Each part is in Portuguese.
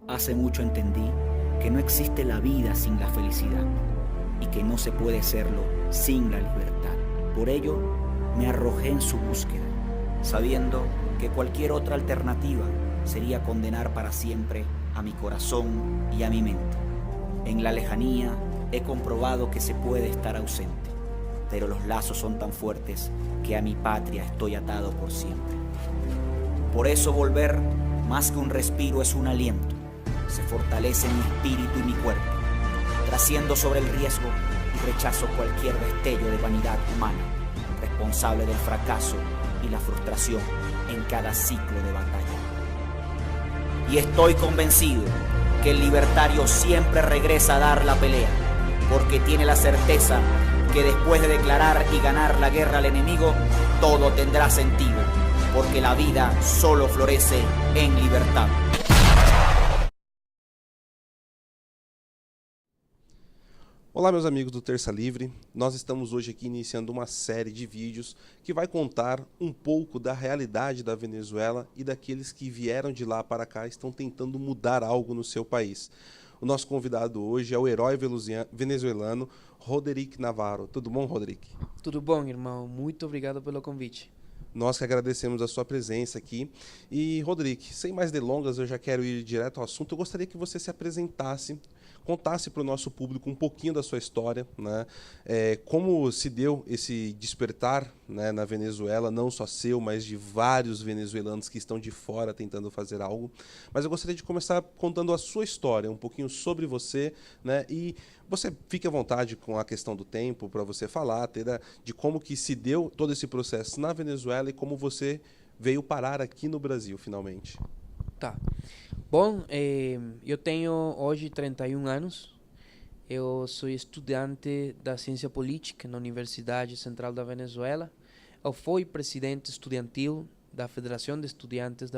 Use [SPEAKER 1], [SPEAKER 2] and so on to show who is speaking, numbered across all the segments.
[SPEAKER 1] Hace mucho entendí que no existe la vida sin la felicidad y que no se puede serlo sin la libertad. Por ello, me arrojé en su búsqueda, sabiendo que cualquier otra alternativa sería condenar para siempre a mi corazón y a mi mente. En la lejanía he comprobado que se puede estar ausente, pero los lazos son tan fuertes que a mi patria estoy atado por siempre. Por eso volver, más que un respiro, es un aliento. Se fortalece mi espíritu y mi cuerpo. Trasciendo sobre el riesgo y rechazo cualquier destello de vanidad humana, responsable del fracaso y la frustración en cada ciclo de batalla. Y estoy convencido que el libertario siempre regresa a dar la pelea, porque tiene la certeza que después de declarar y ganar la guerra al enemigo, todo tendrá sentido, porque la vida solo florece en libertad.
[SPEAKER 2] Olá, meus amigos do Terça Livre. Nós estamos hoje aqui iniciando uma série de vídeos que vai contar um pouco da realidade da Venezuela e daqueles que vieram de lá para cá e estão tentando mudar algo no seu país. O nosso convidado hoje é o herói venezuelano Roderick Navarro. Tudo bom, Roderick?
[SPEAKER 3] Tudo bom, irmão. Muito obrigado pelo convite.
[SPEAKER 2] Nós que agradecemos a sua presença aqui. E, Roderick, sem mais delongas, eu já quero ir direto ao assunto. Eu gostaria que você se apresentasse, contasse para o nosso público um pouquinho da sua história, né? Como se deu esse despertar, né, na Venezuela, não só seu, mas de vários venezuelanos que estão de fora tentando fazer algo. Mas eu gostaria de começar contando a sua história, um pouquinho sobre você, né? E você fique à vontade com a questão do tempo para você falar, de como que se deu todo esse processo na Venezuela e como você veio parar aqui no Brasil, finalmente.
[SPEAKER 3] Tá. Bom, eu tenho hoje 31 anos. Eu sou estudante da ciência política na Universidade Central da Venezuela. Eu fui presidente estudantil da Federação de Estudantes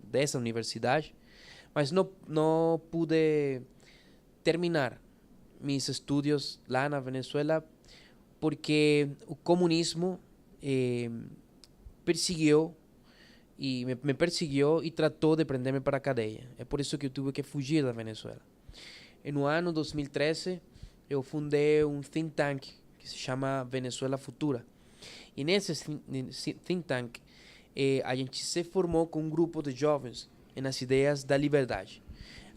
[SPEAKER 3] dessa universidade, mas não pude terminar meus estudos lá na Venezuela porque o comunismo me perseguiu e tratou de prender-me para a cadeia. É por isso que eu tive que fugir da Venezuela. E no ano 2013, eu fundei um think tank que se chama Venezuela Futura. E nesse think tank, a gente se formou com um grupo de jovens nas ideias da liberdade.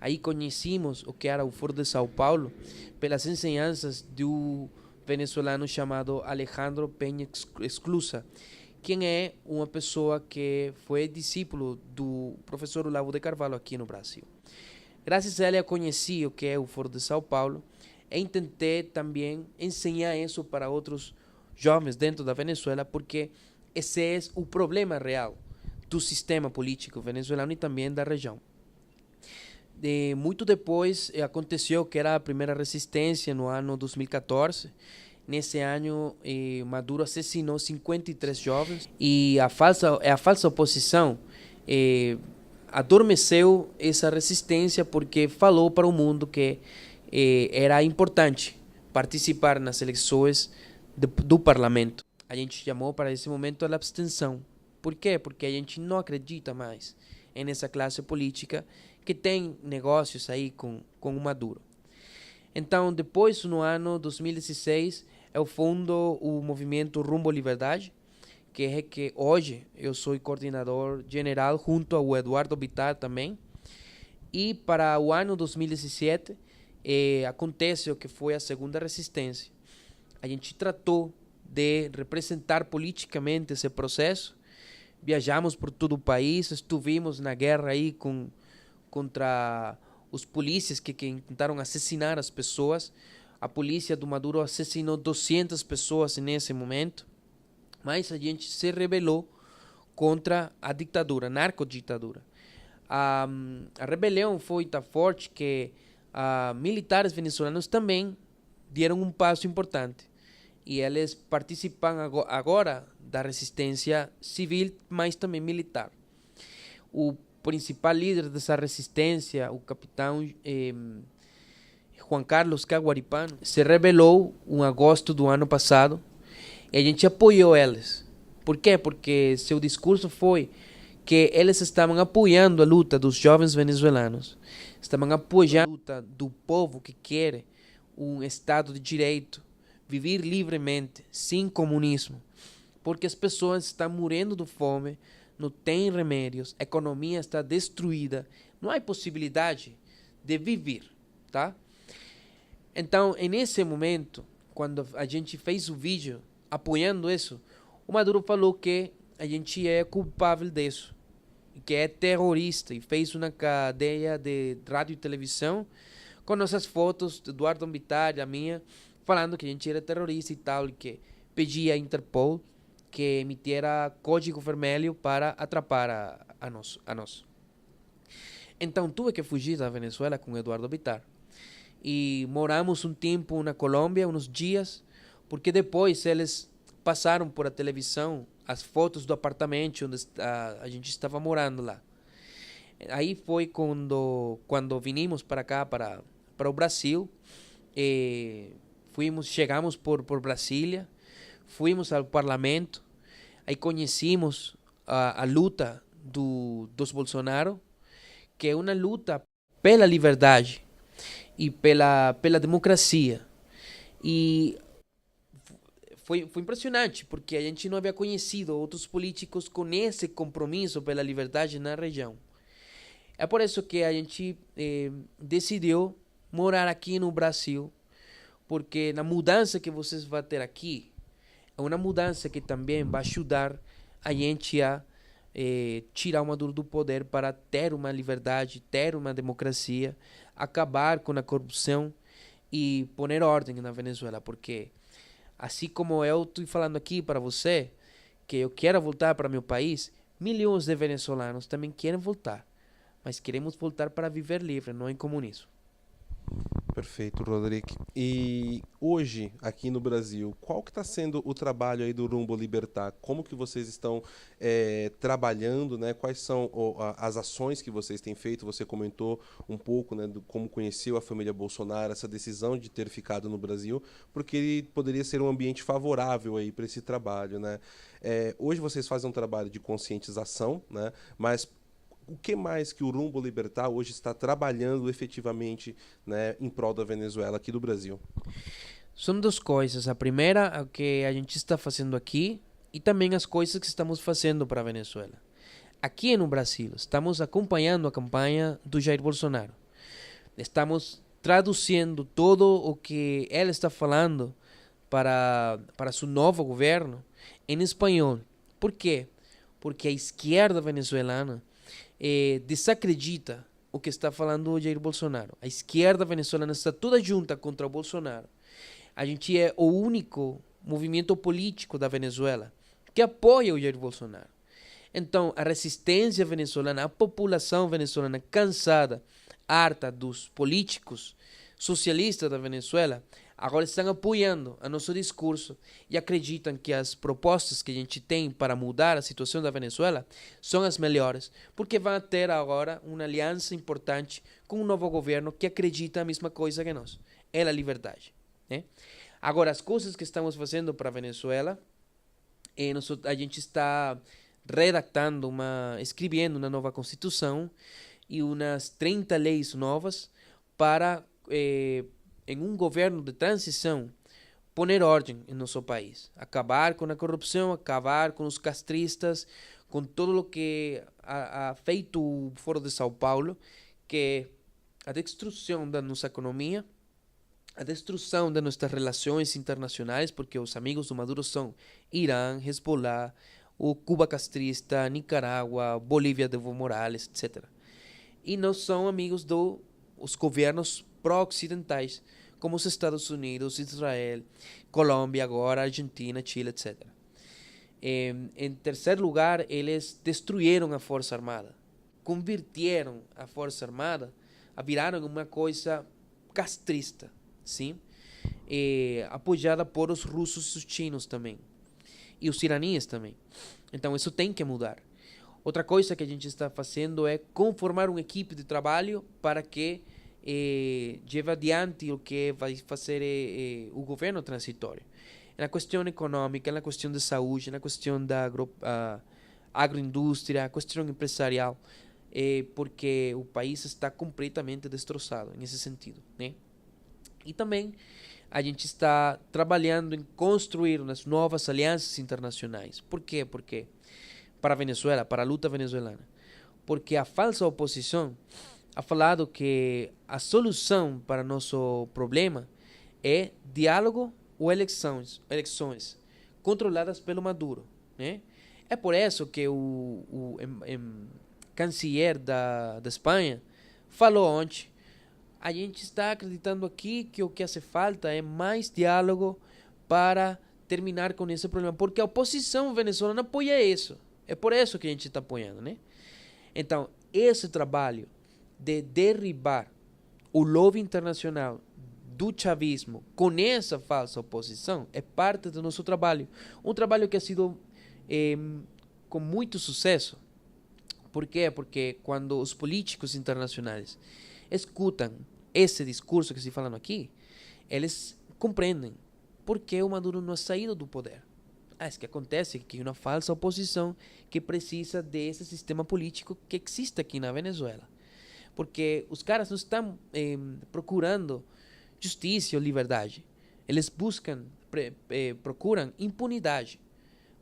[SPEAKER 3] Aí conhecemos o que era o Foro de São Paulo pelas ensinanças do venezuelano chamado Alejandro Peña Esclusa, quem é uma pessoa que foi discípulo do professor Olavo de Carvalho aqui no Brasil. Graças a ele eu conheci o que é o Foro de São Paulo e tentei também ensinar isso para outros jovens dentro da Venezuela, porque esse é o problema real do sistema político venezuelano e também da região. Muito depois aconteceu que era a primeira resistência no ano 2014. Nesse ano, Maduro assassinou 53 jovens e a falsa oposição adormeceu essa resistência porque falou para o mundo que era importante participar nas eleições do parlamento. A gente chamou para esse momento a abstenção. Por quê? Porque a gente não acredita mais nessa classe política que tem negócios aí com o Maduro. Então, depois, no ano 2016, eu fundo o movimento Rumbo Liberdade, que é que hoje eu sou coordenador general junto ao Eduardo Bittar também. E para o ano 2017, acontece o que foi a segunda resistência. A gente tratou de representar politicamente esse processo. Viajamos por todo o país, estivemos na guerra aí contra os polícias que tentaram assassinar as pessoas. A polícia do Maduro assassinou 200 pessoas nesse momento, mas a gente se rebelou contra a ditadura, a narcoditadura. A rebelião foi tão forte que militares venezuelanos também deram um passo importante. E eles participam agora da resistência civil, mas também militar. O principal líder dessa resistência, o capitão Juan Carlos Caguaripán, se rebelou em agosto do ano passado e a gente apoiou eles. Por quê? Porque seu discurso foi que eles estavam apoiando a luta dos jovens venezuelanos, estavam apoiando a luta do povo que quer um Estado de Direito, viver livremente, sem comunismo, porque as pessoas estão morrendo de fome, não tem remédios, a economia está destruída, não há possibilidade de viver, tá? Então, nesse momento, quando a gente fez o vídeo apoiando isso, o Maduro falou que a gente é culpável disso, que é terrorista, e fez uma cadeia de rádio e televisão com nossas fotos de Eduardo Bittar e a minha, falando que a gente era terrorista e tal, e que pedia à Interpol que emitira código vermelho para atrapar a nós. Então, tive que fugir da Venezuela com Eduardo Bittar. E moramos um tempo na Colômbia, uns dias, porque depois eles passaram por a televisão as fotos do apartamento onde a gente estava morando lá. Aí foi quando vinimos para cá, para o Brasil, chegamos por Brasília, fomos ao parlamento, aí conhecemos a luta dos Bolsonaro, que é uma luta pela liberdade e pela democracia. E foi impressionante, porque a gente não havia conhecido outros políticos com esse compromisso pela liberdade na região. É por isso que a gente decidiu morar aqui no Brasil, porque na mudança que vocês vão ter aqui, é uma mudança que também vai ajudar a gente a tirar o Maduro do poder para ter uma liberdade, ter uma democracia, acabar com a corrupção e pôr ordem na Venezuela, porque assim como eu estou falando aqui para você, que eu quero voltar para meu país, milhões de venezuelanos também querem voltar, mas queremos voltar para viver livre, não em comunismo.
[SPEAKER 2] Perfeito, Rodrigo. E hoje, aqui no Brasil, qual que está sendo o trabalho aí do Rumbo Libertar? Como que vocês estão trabalhando, né? Quais são as ações que vocês têm feito? Você comentou um pouco, né, do como conheceu a família Bolsonaro, essa decisão de ter ficado no Brasil, porque ele poderia ser um ambiente favorável aí para esse trabalho, né? Hoje vocês fazem um trabalho de conscientização, né? Mas o que mais que o Rumbo Libertar hoje está trabalhando efetivamente, né, em prol da Venezuela aqui do Brasil?
[SPEAKER 3] São duas coisas. A primeira é o que a gente está fazendo aqui e também as coisas que estamos fazendo para a Venezuela. Aqui no Brasil, estamos acompanhando a campanha do Jair Bolsonaro. Estamos traduzindo todo o que ele está falando para seu novo governo em espanhol. Por quê? Porque a esquerda venezuelana desacredita o que está falando o Jair Bolsonaro. A esquerda venezuelana está toda junta contra o Bolsonaro. A gente é o único movimento político da Venezuela que apoia o Jair Bolsonaro. Então, a resistência venezuelana, a população venezuelana cansada, harta dos políticos socialistas da Venezuela, agora estão apoiando a nosso discurso e acreditam que as propostas que a gente tem para mudar a situação da Venezuela são as melhores, porque vão ter agora uma aliança importante com um novo governo que acredita a mesma coisa que nós, é a liberdade, né? Agora, as coisas que estamos fazendo para a Venezuela, a gente está escrevendo uma nova Constituição e umas 30 leis novas para em um governo de transição, pôr ordem em nosso país, acabar com a corrupção, acabar com os castristas, com tudo o que ha feito o Foro de São Paulo, que é a destruição da nossa economia, a destruição de nossas relações internacionais, porque os amigos do Maduro são Irã, Hezbollah, o Cuba castrista, Nicarágua, Bolívia de Evo Morales, etc. E não são amigos dos governos pró-ocidentais, como os Estados Unidos, Israel, Colômbia, agora Argentina, Chile, etc. Em terceiro lugar, eles destruíram a Força Armada, convirtieron a Força Armada, viraram uma coisa castrista, sim? Apoiada por os russos e os chinos também, e os iraníes também. Então isso tem que mudar. Outra coisa que a gente está fazendo é conformar uma equipe de trabalho para que leve adiante o que vai fazer o governo transitório. Na questão econômica, na questão de saúde, na questão da agroindústria, questão empresarial, porque o país está completamente destroçado nesse sentido, né? E também a gente está trabalhando em construir umas novas alianças internacionais. Por quê? Porque para a Venezuela, para a luta venezuelana. Porque a falsa oposição ha falado que a solução para nosso problema é diálogo ou eleições controladas pelo Maduro, né? É por isso que o canciller da Espanha falou ontem: a gente está acreditando aqui que o que hace falta é mais diálogo para terminar com esse problema, porque a oposição venezuelana apoia isso. É por isso que a gente está apoiando, né? Então, esse trabalho de derribar o lobby internacional do chavismo com essa falsa oposição é parte do nosso trabalho. Um trabalho que ha sido com muito sucesso. Por quê? Porque quando os políticos internacionais escutam esse discurso que se falando aqui, eles compreendem por que o Maduro não ha saído do poder. É que acontece que uma falsa oposição que precisa desse sistema político que existe aqui na Venezuela. Porque os caras não estão procurando justiça ou liberdade. Eles procuram impunidade.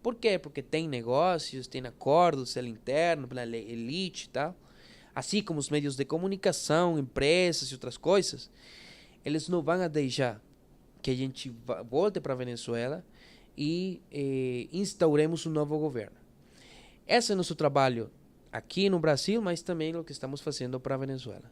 [SPEAKER 3] Por quê? Porque tem negócios, tem acordos internos pela elite e tal. Assim como os meios de comunicação, empresas e outras coisas. Eles não vão deixar que a gente volte para a Venezuela e instauremos um novo governo. Esse é nosso trabalho aqui no Brasil, mas também o que estamos fazendo para a Venezuela.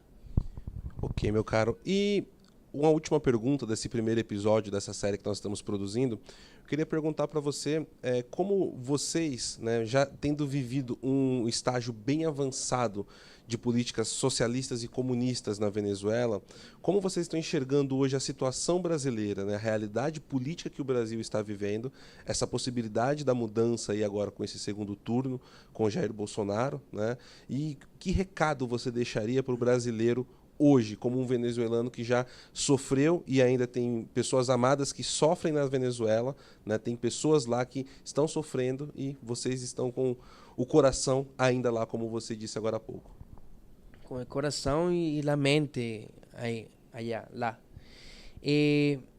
[SPEAKER 2] Ok, meu caro. E uma última pergunta desse primeiro episódio dessa série que nós estamos produzindo. Eu queria perguntar para você como vocês, né, já tendo vivido um estágio bem avançado de políticas socialistas e comunistas na Venezuela, como vocês estão enxergando hoje a situação brasileira, né, a realidade política que o Brasil está vivendo, essa possibilidade da mudança aí agora com esse segundo turno, com Jair Bolsonaro, né, e que recado você deixaria para o brasileiro hoje, como um venezuelano que já sofreu e ainda tem pessoas amadas que sofrem na Venezuela, né? Tem pessoas lá que estão sofrendo e vocês estão com o coração ainda lá, como você disse agora há pouco.
[SPEAKER 3] Com o coração e a mente lá.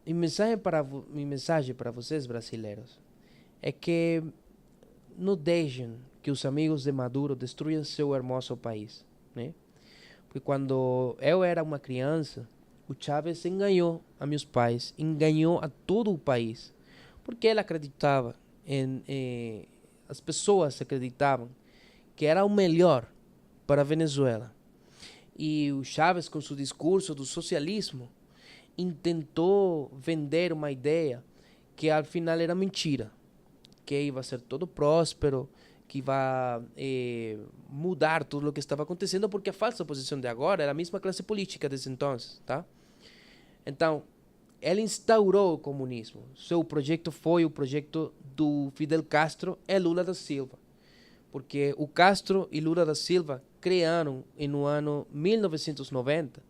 [SPEAKER 3] Minha mensagem para vocês, brasileiros, é que não deixem que os amigos de Maduro destruam seu hermoso país, né? Porque quando eu era uma criança, o Chávez enganou a meus pais, enganou a todo o país, porque ele acreditava as pessoas acreditavam que era o melhor para a Venezuela. E o Chávez, com seu discurso do socialismo, tentou vender uma ideia que ao final era mentira, que ia ser todo próspero, que vai mudar tudo o que estava acontecendo, porque a falsa oposição de agora era a mesma classe política desde então, tá? Então, ele instaurou o comunismo. Seu projeto foi o projeto do Fidel Castro e Lula da Silva, porque o Castro e Lula da Silva criaram no ano 1990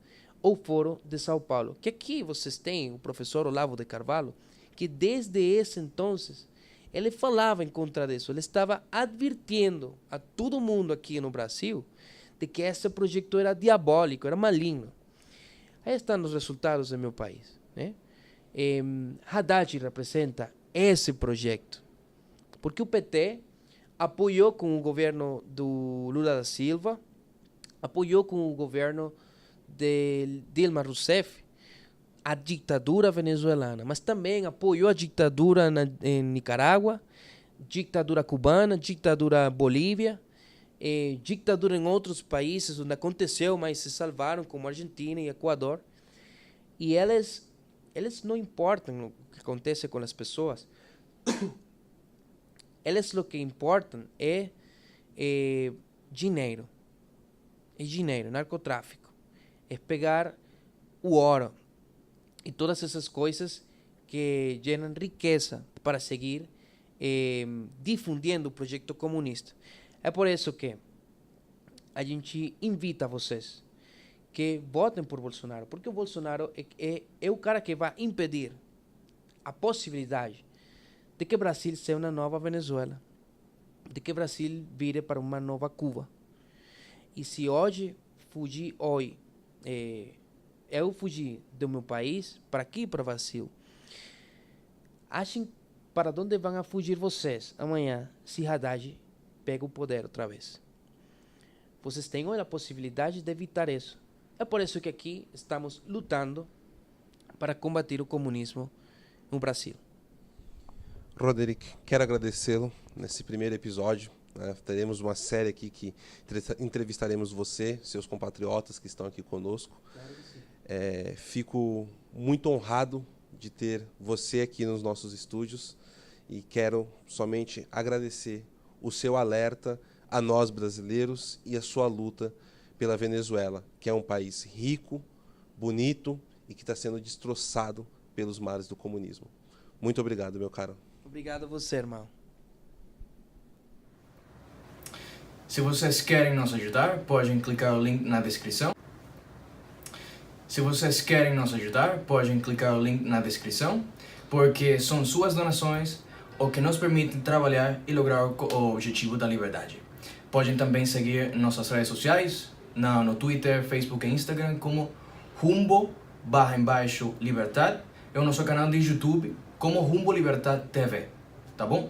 [SPEAKER 3] o Foro de São Paulo, que aqui vocês têm o professor Olavo de Carvalho, que desde esse entonces ele falava em contra disso, ele estava advirtindo a todo mundo aqui no Brasil de que esse projeto era diabólico, era maligno. Aí estão os resultados do meu país, né? Haddad representa esse projeto, porque o PT apoiou com o governo do Lula da Silva, apoiou com o governo de Dilma Rousseff a ditadura venezuelana, mas também apoiou a ditadura em Nicarágua, ditadura cubana, ditadura Bolívia, ditadura em outros países onde aconteceu, mas se salvaram, como Argentina e Equador. E eles não importam o que acontece com as pessoas. Eles o que importam é dinheiro. É dinheiro, narcotráfico. É pegar o ouro e todas essas coisas que geram riqueza para seguir difundindo o projeto comunista. É por isso que a gente invita vocês que votem por Bolsonaro, porque o Bolsonaro é o cara que vai impedir a possibilidade de que o Brasil seja uma nova Venezuela, de que o Brasil vire para uma nova Cuba. E se hoje fugir hoje, eu fugir do meu país para aqui, para o Brasil, achem para onde vão a fugir vocês amanhã se Haddad pega o poder outra vez. Vocês têm hoje a possibilidade de evitar isso. É por isso que aqui estamos lutando para combater o comunismo no Brasil.
[SPEAKER 2] Roderick, quero agradecê-lo nesse primeiro episódio. Teremos uma série aqui que entrevistaremos você, seus compatriotas que estão aqui conosco.
[SPEAKER 3] Claro que sim.
[SPEAKER 2] Fico muito honrado de ter você aqui nos nossos estúdios e quero somente agradecer o seu alerta a nós brasileiros e a sua luta pela Venezuela, que é um país rico, bonito e que está sendo destroçado pelos males do comunismo. Muito obrigado, meu caro.
[SPEAKER 3] Obrigado a você, irmão.
[SPEAKER 4] Se vocês querem nos ajudar, podem clicar o link na descrição. Porque são suas donações o que nos permitem trabalhar e lograr o objetivo da liberdade. Podem também seguir nossas redes sociais, no Twitter, Facebook e Instagram, como Rumbo_Libertad, e o nosso canal de YouTube como Rumbo Libertad TV. Tá bom?